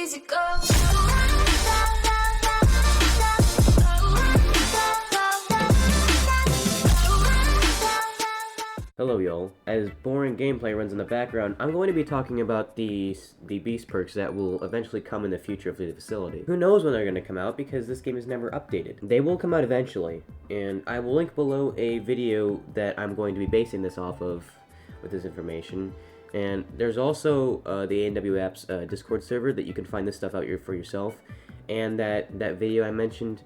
easy go. Hello y'all. As boring gameplay runs in the background, I'm going to be talking about the beast perks that will eventually come in the future of the facility. Who knows when they're going to come out because this game is never updated. They will come out eventually, and I will link below a video that I'm going to be basing this off of with this information. And there's also the A&W Apps Discord server that you can find this stuff out for yourself. And that video I mentioned,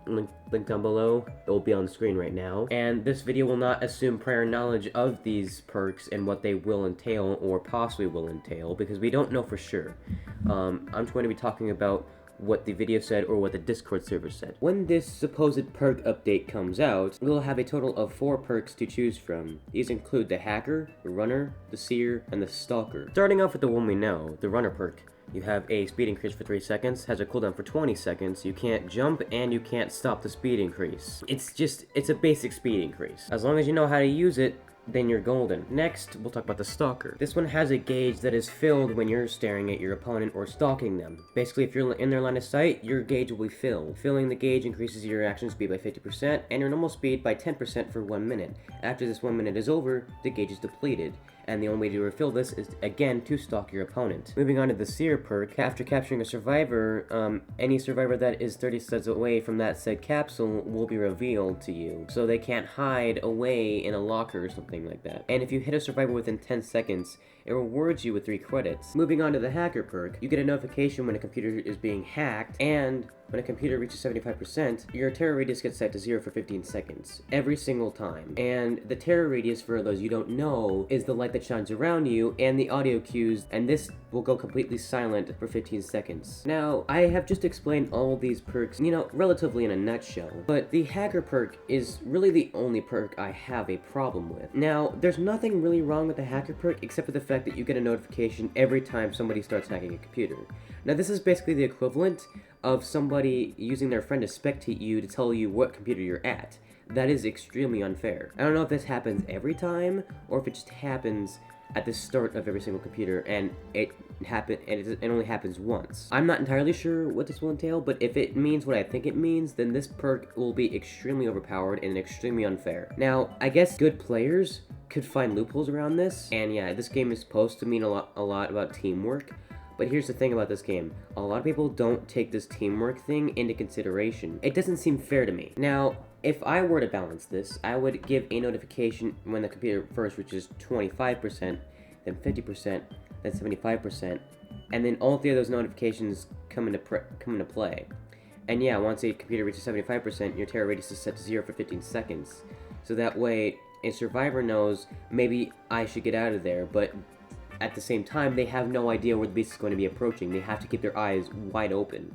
link down below, it will be on the screen right now. And this video will not assume prior knowledge of these perks and what they will entail or possibly will entail, because we don't know for sure. I'm just going to be talking about what the video said or what the Discord server said. When this supposed perk update comes out, we'll have a total of 4 perks to choose from. These include the Hacker, the Runner, the Seer, and the Stalker. Starting off with the one we know, the Runner perk. You have a speed increase for 3 seconds, has a cooldown for 20 seconds, you can't jump, and you can't stop the speed increase. It's a basic speed increase. As long as you know how to use it, then you're golden. Next, we'll talk about the Stalker. This one has a gauge that is filled when you're staring at your opponent or stalking them. Basically, if you're in their line of sight, your gauge will be filled. Filling the gauge increases your action speed by 50% and your normal speed by 10% for 1 minute. After this 1 minute is over, the gauge is depleted. And the only way to refill this is, again, to stalk your opponent. Moving on to the Seer perk, after capturing a survivor, any survivor that is 30 steps away from that said capsule will be revealed to you. So they can't hide away in a locker or something like that. And if you hit a survivor within 10 seconds, it rewards you with 3 credits. Moving on to the Hacker perk, you get a notification when a computer is being hacked, and when a computer reaches 75%, your terror radius gets set to 0 for 15 seconds, every single time. And the terror radius, for those you don't know, is the light that shines around you and the audio cues, and this will go completely silent for 15 seconds. Now, I have just explained all these perks, relatively in a nutshell, but the Hacker perk is really the only perk I have a problem with. Now, there's nothing really wrong with the Hacker perk except for the fact that you get a notification every time somebody starts hacking a computer. Now, this is basically the equivalent of somebody using their friend to spectate you to tell you what computer you're at. That is extremely unfair. I don't know if this happens every time, or if it just happens at the start of every single computer, and it only happens once. I'm not entirely sure what this will entail, but if it means what I think it means, then this perk will be extremely overpowered and extremely unfair. Now, I guess good players could find loopholes around this, and yeah, this game is supposed to mean a lot about teamwork. But here's the thing about this game. A lot of people don't take this teamwork thing into consideration. It doesn't seem fair to me. Now, if I were to balance this, I would give a notification when the computer first reaches 25%, then 50%, then 75%, and then all 3 of those notifications come into play. And yeah, once a computer reaches 75%, your terror radius is set to 0 for 15 seconds. So that way, a survivor knows, maybe I should get out of there, but at the same time, they have no idea where the beast is going to be approaching. They have to keep their eyes wide open.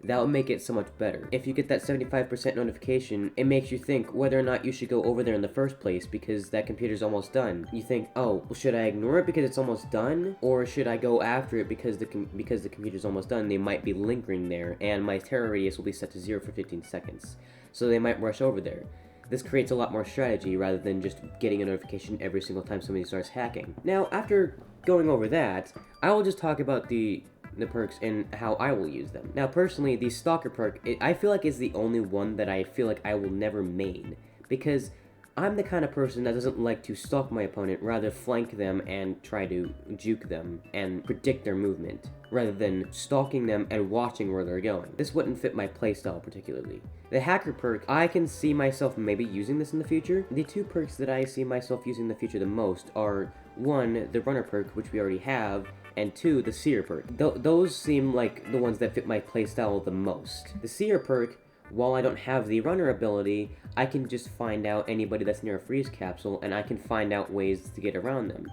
That will make it so much better. If you get that 75% notification, it makes you think whether or not you should go over there in the first place because that computer's almost done. You think, oh, well, should I ignore it because it's almost done? Or should I go after it because the computer's almost done? They might be lingering there, and my terror radius will be set to 0 for 15 seconds. So they might rush over there. This creates a lot more strategy rather than just getting a notification every single time somebody starts hacking. Now, after going over that, I will just talk about the perks and how I will use them. Now, personally, the Stalker perk, I feel like is the only one that I feel like I will never main, because I'm the kind of person that doesn't like to stalk my opponent, rather flank them and try to juke them and predict their movement, rather than stalking them and watching where they're going. This wouldn't fit my playstyle particularly. The Hacker perk, I can see myself maybe using this in the future. The 2 perks that I see myself using in the future the most are 1, the Runner perk, which we already have, and 2, the Seer perk. Those seem like the ones that fit my playstyle the most. The Seer perk, while I don't have the Runner ability, I can just find out anybody that's near a freeze capsule, and I can find out ways to get around them.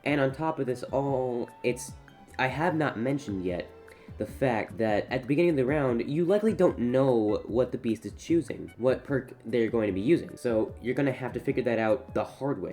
And on top of this all, I have not mentioned yet the fact that at the beginning of the round, you likely don't know what the beast is choosing, what perk they're going to be using. So you're going to have to figure that out the hard way.